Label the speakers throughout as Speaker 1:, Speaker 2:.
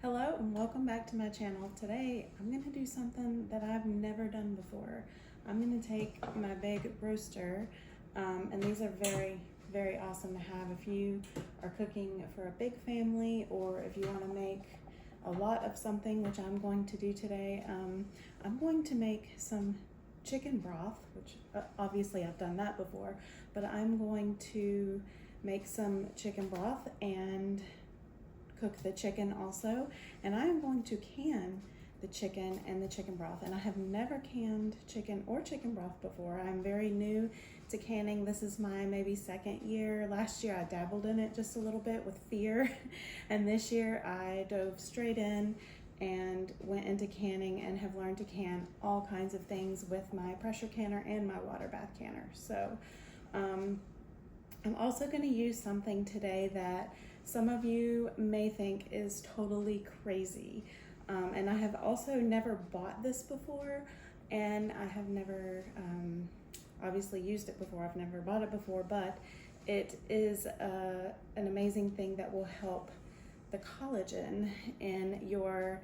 Speaker 1: Hello and welcome back to my channel. Today I'm going to do something that I've never done before. I'm going to take my big roaster, and these are very awesome to have if you are cooking for a big family or if you want to make a lot of something, which I'm going to do today. I'm going to make some chicken broth, which obviously I've done that before, but I'm going to make some chicken broth and cook the chicken also, and I am going to can the chicken and the chicken broth. And I have never canned chicken or chicken broth before. I'm very new to canning. This is my maybe second year. Last year I dabbled in it just a little bit with fear, and this year I dove straight in and went into canning and have learned to can all kinds of things with my pressure canner and my water bath canner. So I'm also going to use something today that some of you may think is totally crazy. And I have also never bought this before, and I have never obviously used it before. I've never bought it before, but it is an amazing thing that will help the collagen in your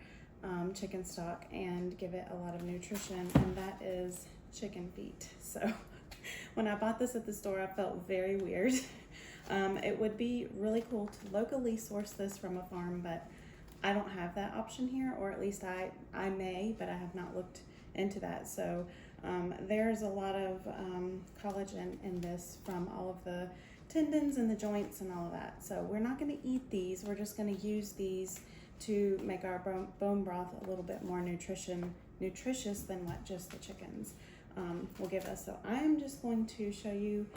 Speaker 1: chicken stock and give it a lot of nutrition, and that is chicken feet. So when I bought this at the store, I felt very weird. It would be really cool to locally source this from a farm, but I don't have that option here, or at least I may, but I have not looked into that. So there's a lot of collagen in this from all of the tendons and the joints and all of that. So we're not going to eat these. We're just going to use these to make our bone broth a little bit more nutritious than what just the chickens will give us. So I'm just going to show you,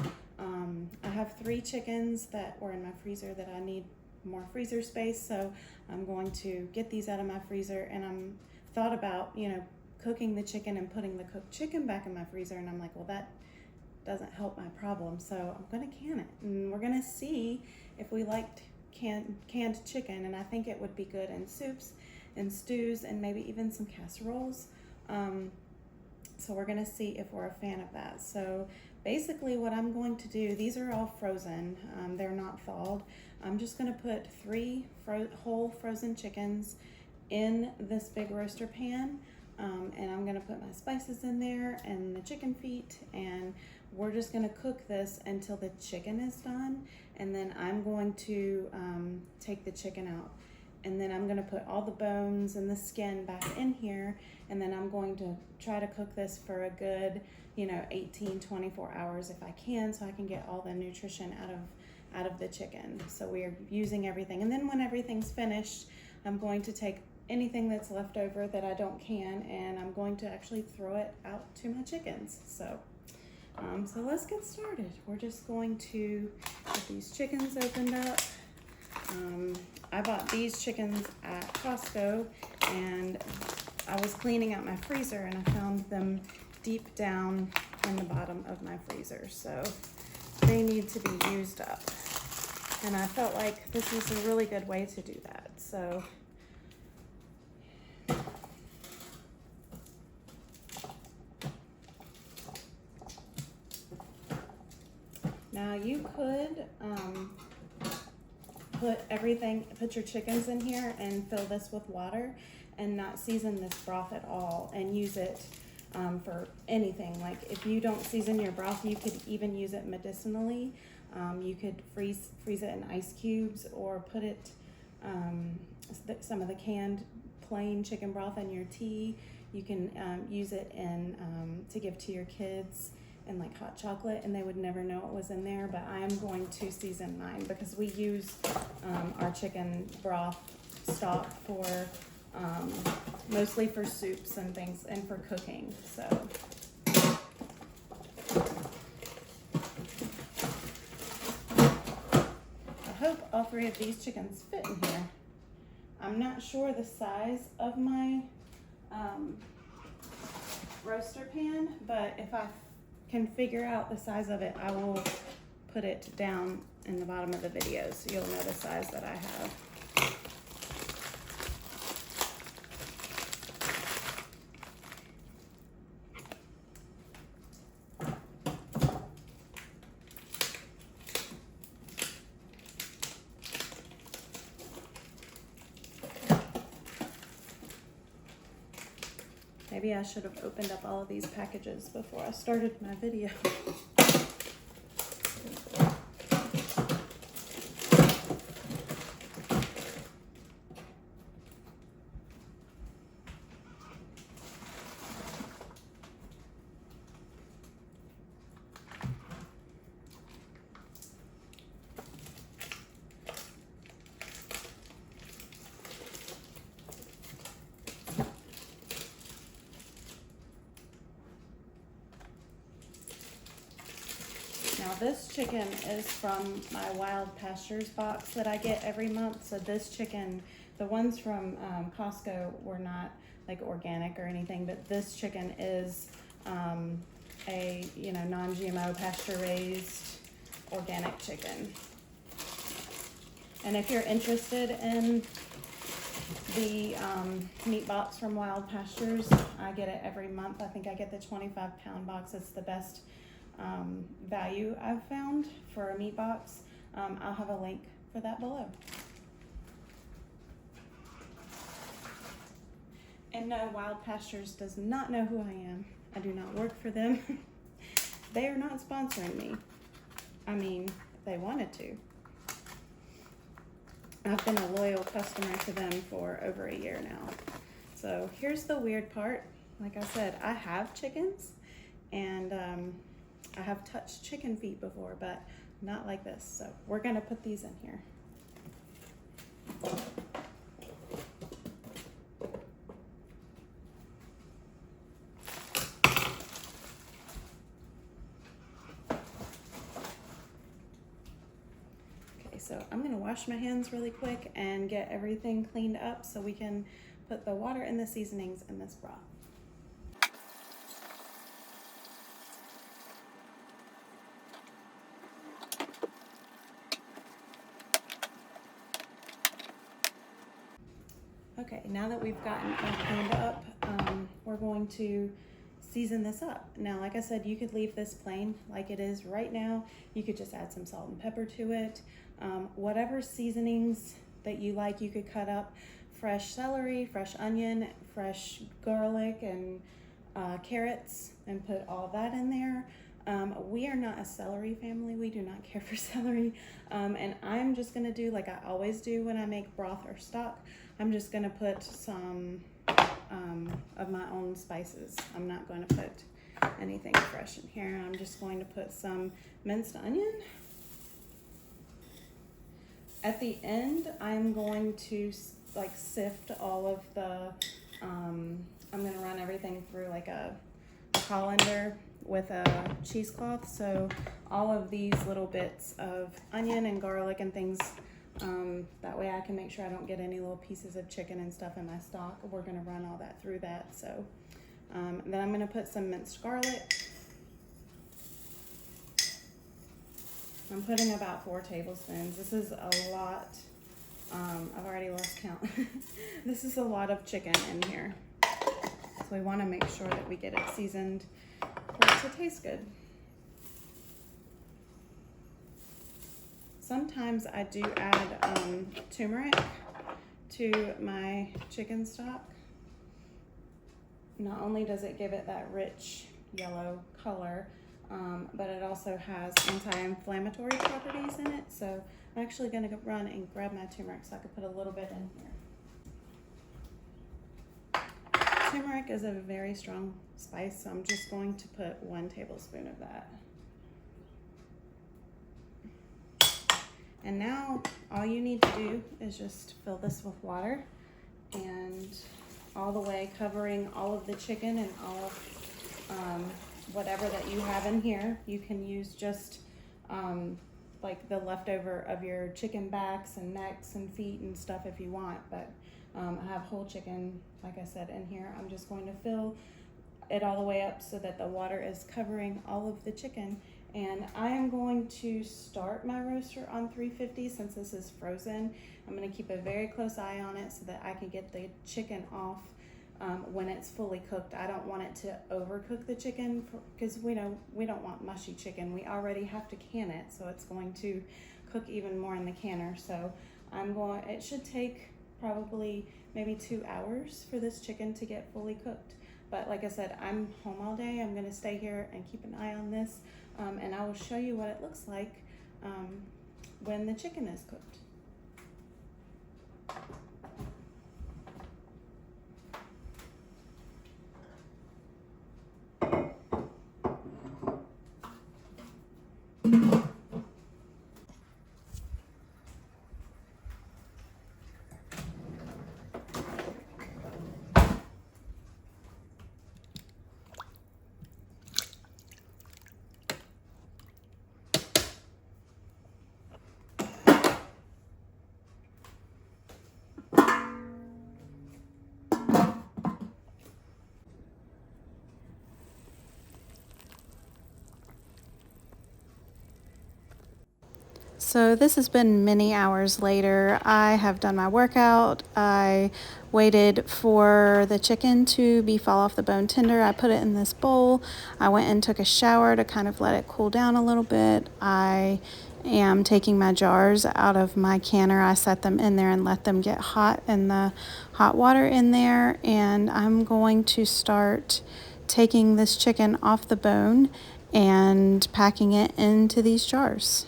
Speaker 1: I have 3 chickens that were in my freezer that I need more freezer space. So I'm going to get these out of my freezer, and I'm thought about, cooking the chicken and putting the cooked chicken back in my freezer. And I'm like, well, that doesn't help my problem. So I'm going to can it, and we're going to see if we liked canned chicken. And I think it would be good in soups and stews and maybe even some casseroles. So we're going to see if we're a fan of that. So basically what I'm going to do, these are all frozen. They're not thawed. I'm just going to put 3 whole frozen chickens in this big roaster pan. And I'm going to put my spices in there and the chicken feet, and we're just going to cook this until the chicken is done. And then I'm going to take the chicken out, and then I'm going to put all the bones and the skin back in here, and then I'm going to try to cook this for a good 18-24 hours if I can, so I can get all the nutrition out of the chicken. So we're using everything, and then when everything's finished, I'm going to take anything that's left over that I don't can, and I'm going to actually throw it out to my chickens. So let's get started. We're just going to get these chickens opened up. I bought these chickens at Costco, and I was cleaning out my freezer and I found them deep down in the bottom of my freezer. So they need to be used up. And I felt like this was a really good way to do that. So now you could put your chickens in here and fill this with water and not season this broth at all and use it for anything. Like if you don't season your broth, you could even use it medicinally. You could freeze it in ice cubes, or put it some of the canned plain chicken broth in your tea. You can use it in to give to your kids and like hot chocolate, and they would never know it was in there. But I am going to season mine because we use our chicken broth stock for mostly for soups and things and for cooking. So I hope all 3 of these chickens fit in here. I'm not sure the size of my roaster pan, but if I can figure out the size of it, I will put it down in the bottom of the video so you'll know the size that I have. Maybe I should have opened up all of these packages before I started my video. Now this chicken is from my Wild Pastures box that I get every month. So this chicken, the ones from Costco were not like organic or anything, but this chicken is a, you know, non-GMO pasture raised organic chicken. And if you're interested in the meat box from Wild Pastures, I get it every month. I think I get the 25-pound box. It's the best value I've found for a meat box. I'll have a link for that below. And no, Wild Pastures does not know who I am. I do not work for them. They are not sponsoring me. I mean, if they wanted to. I've been a loyal customer to them for over a year now. So here's the weird part. Like I said, I have chickens, and I have touched chicken feet before, but not like this. So we're gonna put these in here. Okay, so I'm gonna wash my hands really quick and get everything cleaned up so we can put the water and the seasonings in this broth. Okay, now that we've gotten it cleaned up, we're going to season this up. Now, like I said, you could leave this plain like it is right now. You could just add some salt and pepper to it. Whatever seasonings that you like, you could cut up fresh celery, fresh onion, fresh garlic, and carrots, and put all that in there. We are not a celery family. We do not care for celery. And I'm just gonna do like I always do when I make broth or stock. I'm just gonna put some of my own spices. I'm not going to put anything fresh in here. I'm just going to put some minced onion. At the end, I'm going to like sift all of the, I'm gonna run everything through like a colander with a cheesecloth, so all of these little bits of onion and garlic and things, that way I can make sure I don't get any little pieces of chicken and stuff in my stock. We're gonna run all that through that. So then I'm gonna put some minced garlic. I'm putting about 4 tablespoons. This is a lot. I've already lost count. This is a lot of chicken in here. So we wanna make sure that we get it seasoned for it to taste good. Sometimes I do add turmeric to my chicken stock. Not only does it give it that rich yellow color, but it also has anti-inflammatory properties in it. So I'm actually gonna run and grab my turmeric so I can put a little bit in here. Turmeric is a very strong spice, so I'm just going to put 1 tablespoon of that. And now all you need to do is just fill this with water, and all the way covering all of the chicken and all of whatever that you have in here. You can use just like the leftover of your chicken backs and necks and feet and stuff if you want, but I have whole chicken, like I said, in here. I'm just going to fill it all the way up so that the water is covering all of the chicken. And I am going to start my roaster on 350 since this is frozen. I'm going to keep a very close eye on it so that I can get the chicken off when it's fully cooked. I don't want it to overcook the chicken because we don't want mushy chicken. We already have to can it, so it's going to cook even more in the canner. So it should take probably maybe 2 hours for this chicken to get fully cooked. But like I said, I'm home all day. I'm gonna stay here and keep an eye on this, and I will show you what it looks like when the chicken is cooked. So this has been many hours later. I have done my workout. I waited for the chicken to be fall off the bone tender. I put it in this bowl. I went and took a shower to kind of let it cool down a little bit. I am taking my jars out of my canner. I set them in there and let them get hot in the hot water in there. And I'm going to start taking this chicken off the bone and packing it into these jars.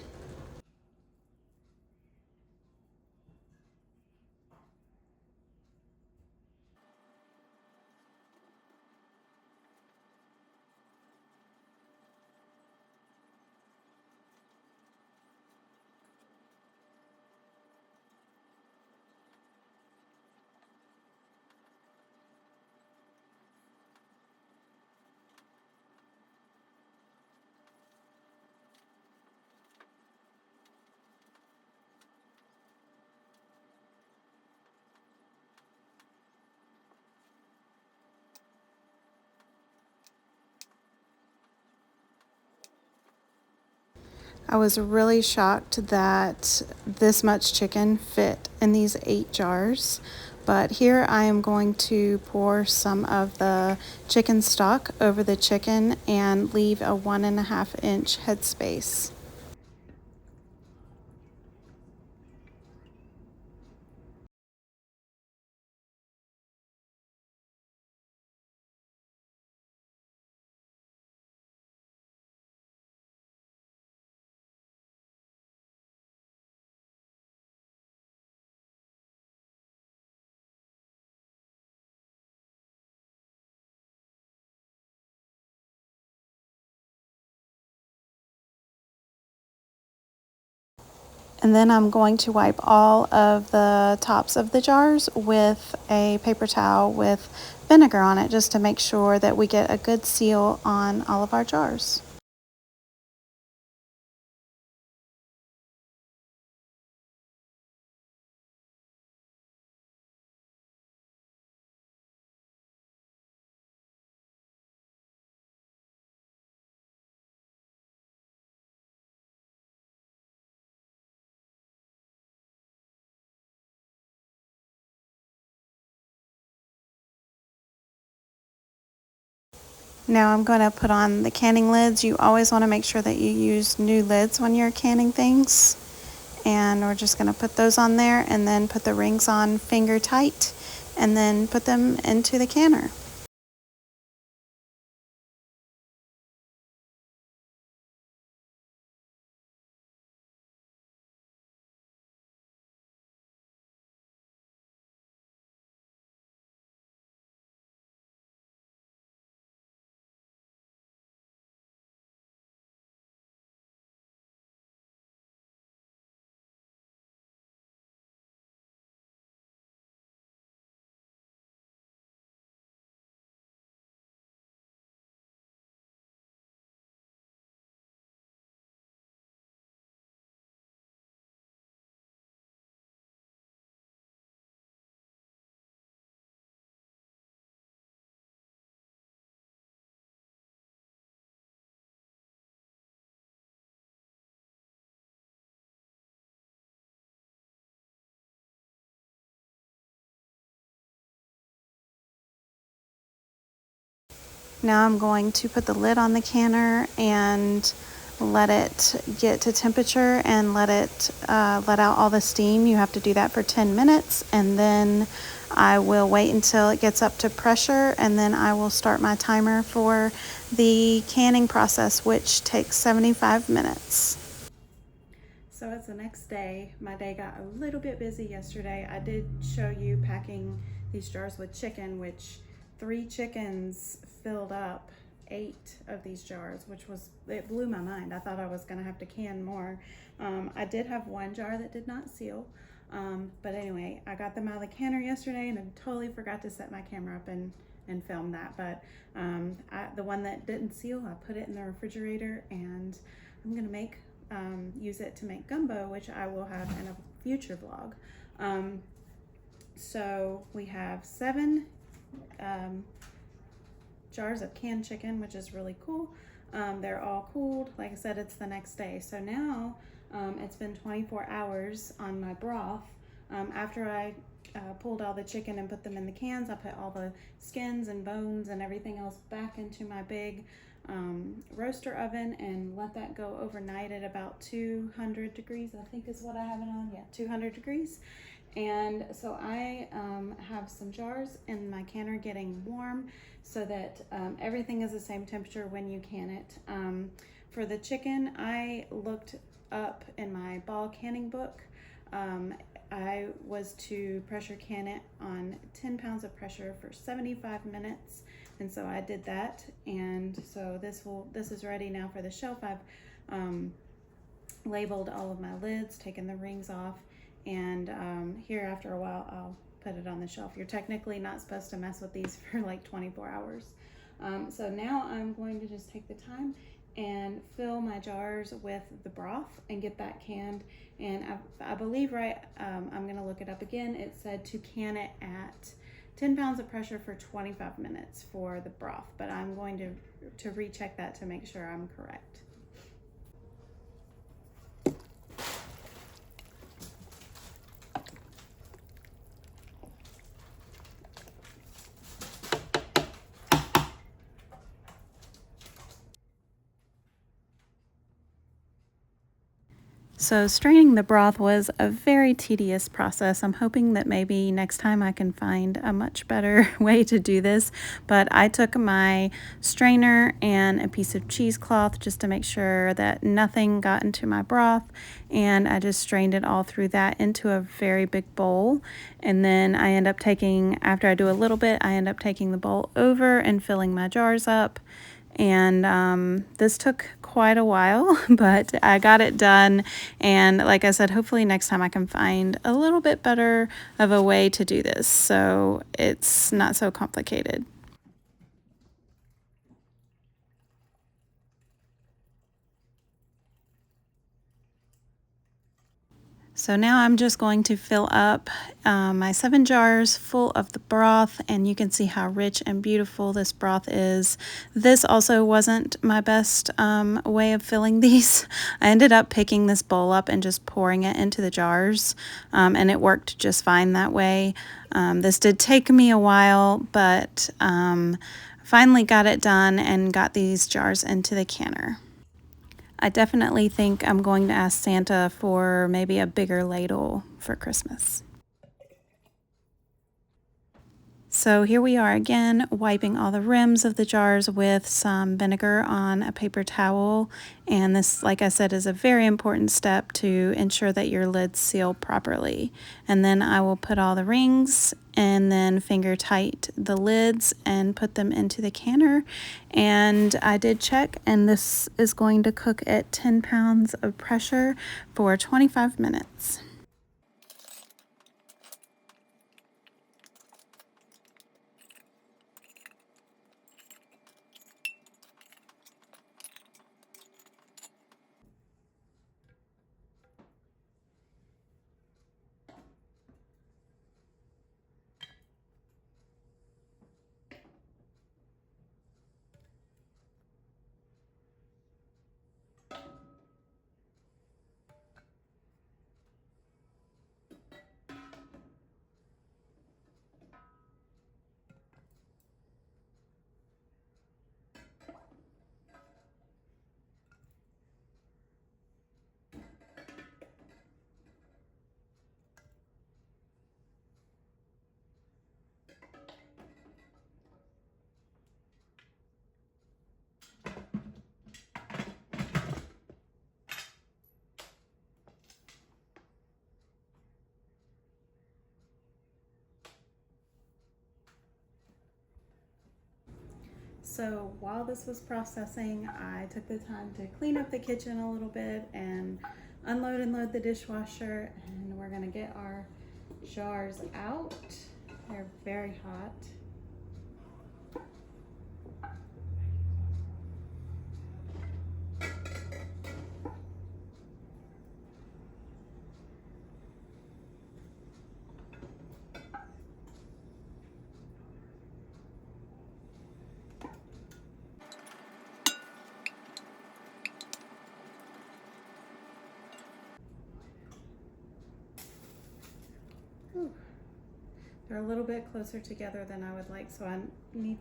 Speaker 1: I was really shocked that this much chicken fit in these 8 jars, but here I am going to pour some of the chicken stock over the chicken and leave a 1.5 inch headspace. And then I'm going to wipe all of the tops of the jars with a paper towel with vinegar on it, just to make sure that we get a good seal on all of our jars. Now I'm going to put on the canning lids. You always want to make sure that you use new lids when you're canning things. And we're just going to put those on there and then put the rings on finger tight and then put them into the canner. Now I'm going to put the lid on the canner and let it get to temperature and let out all the steam. You have to do that for 10 minutes, and then I will wait until it gets up to pressure, and then I will start my timer for the canning process, which takes 75 minutes. So it's the next day. My day got a little bit busy yesterday. I did show you packing these jars with chicken, which 3 chickens filled up 8 of these jars, which it blew my mind. I thought I was gonna have to can more. I did have 1 jar that did not seal. But anyway, I got them out of the canner yesterday, and I totally forgot to set my camera up and film that. But the one that didn't seal, I put it in the refrigerator, and I'm gonna use it to make gumbo, which I will have in a future vlog. So we have 7 jars of canned chicken, which is really cool. They're all cooled. Like I said, it's the next day. So now it's been 24 hours on my broth. After I pulled all the chicken and put them in the cans, I put all the skins and bones and everything else back into my big roaster oven and let that go overnight at about 200 degrees, I think is what I have it on. Yeah, 200 degrees. And so I have some jars in my canner getting warm so that everything is the same temperature when you can it. For the chicken, I looked up in my ball canning book. I was to pressure can it on 10 pounds of pressure for 75 minutes. And so I did that. And so this is ready now for the shelf. I've labeled all of my lids, taken the rings off, and here after a while I'll put it on the shelf. You're technically not supposed to mess with these for like 24 hours. So now I'm going to just take the time and fill my jars with the broth and get that canned. And I believe, I'm gonna look it up again, it said to can it at 10 pounds of pressure for 25 minutes for the broth, but I'm going to recheck that to make sure I'm correct. So straining the broth was a very tedious process. I'm hoping that maybe next time I can find a much better way to do this. But I took my strainer and a piece of cheesecloth just to make sure that nothing got into my broth. And I just strained it all through that into a very big bowl. And then I end up after I do a little bit, I end up taking the bowl over and filling my jars up. And this took quite a while, but I got it done. And like I said, hopefully next time I can find a little bit better of a way to do this so it's not so complicated. So now I'm just going to fill up my 7 jars full of the broth, and you can see how rich and beautiful this broth is. This also wasn't my best way of filling these. I ended up picking this bowl up and just pouring it into the jars, and it worked just fine that way. This did take me a while, but finally got it done and got these jars into the canner. I definitely think I'm going to ask Santa for maybe a bigger ladle for Christmas. So here we are again, wiping all the rims of the jars with some vinegar on a paper towel. And this, like I said, is a very important step to ensure that your lids seal properly. And then I will put all the rings and then finger tight the lids and put them into the canner. And I did check, and this is going to cook at 10 pounds of pressure for 25 minutes. So while this was processing, I took the time to clean up the kitchen a little bit and unload and load the dishwasher, and we're gonna get our jars out. They're very hot. Ooh. They're a little bit closer together than I would like, so I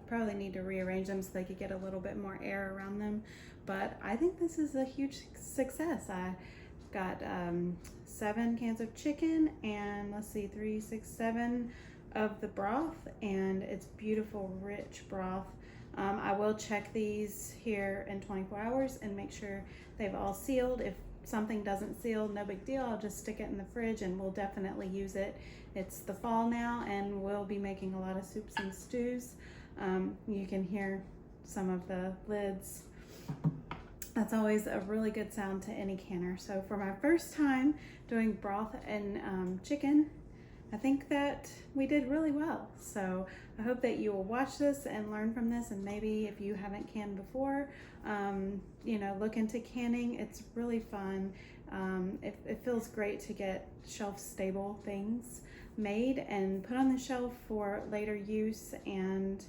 Speaker 1: probably need to rearrange them so they could get a little bit more air around them. But I think this is a huge success. I got 7 cans of chicken and let's see, 3, 6, 7 of the broth, and it's beautiful, rich broth. I will check these here in 24 hours and make sure they've all sealed. If something doesn't seal, no big deal. I'll just stick it in the fridge and we'll definitely use it. It's the fall now and we'll be making a lot of soups and stews. You can hear some of the lids. That's always a really good sound to any canner. So for my first time doing broth and chicken, I think that we did really well. So I hope that you will watch this and learn from this, and maybe if you haven't canned before, you know, look into canning. It's really fun. It feels great to get shelf stable things made and put on the shelf for later use, and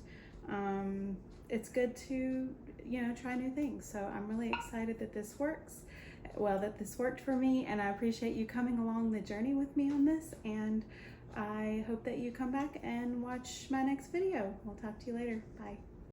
Speaker 1: it's good to, you know, try new things. So I'm really excited that this works. Well, that this worked for me, and I appreciate you coming along the journey with me on this, and I hope that you come back and watch my next video. We'll talk to you later. Bye.